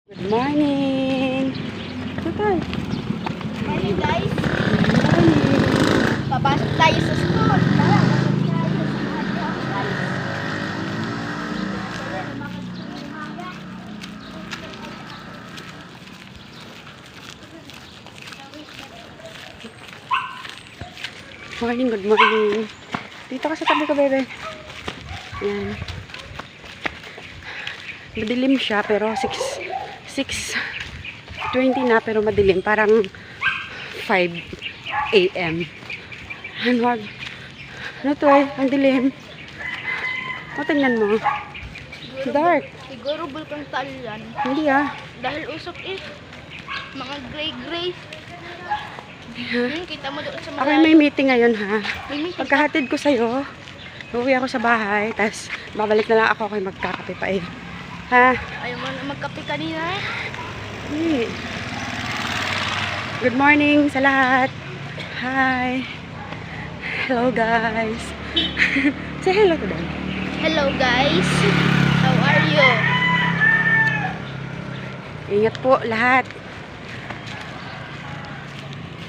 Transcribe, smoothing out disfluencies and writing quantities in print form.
Good morning! Ito tayo. Morning guys, Good morning! papasok tayo sa school. Tara, pasok tayo. Samahan niyo ako guys. Morning, good morning. Dito ka sa tabi ko, bebe. Ayan. Madilim siya, pero 6:20 na, pero madilim. Parang 5 a.m. Ano to eh? Ang dilim. O, tingnan mo. Dark. Siguro bulkang tal yan. Hindi ah. Dahil usok eh. Mga gray-gray. Kita mo doon sa Ako malayo. may meeting ngayon ha. May meeting. Pagkahatid ko sa'yo, uuwi ako sa bahay, tapos babalik na lang ako kay magkakape pa eh. Ha? Ayaw mo na magkape kanina eh. Hey. Good morning sa lahat. Hi. Hello guys. Say hello to them. Hello guys. How are you? Ingat po lahat.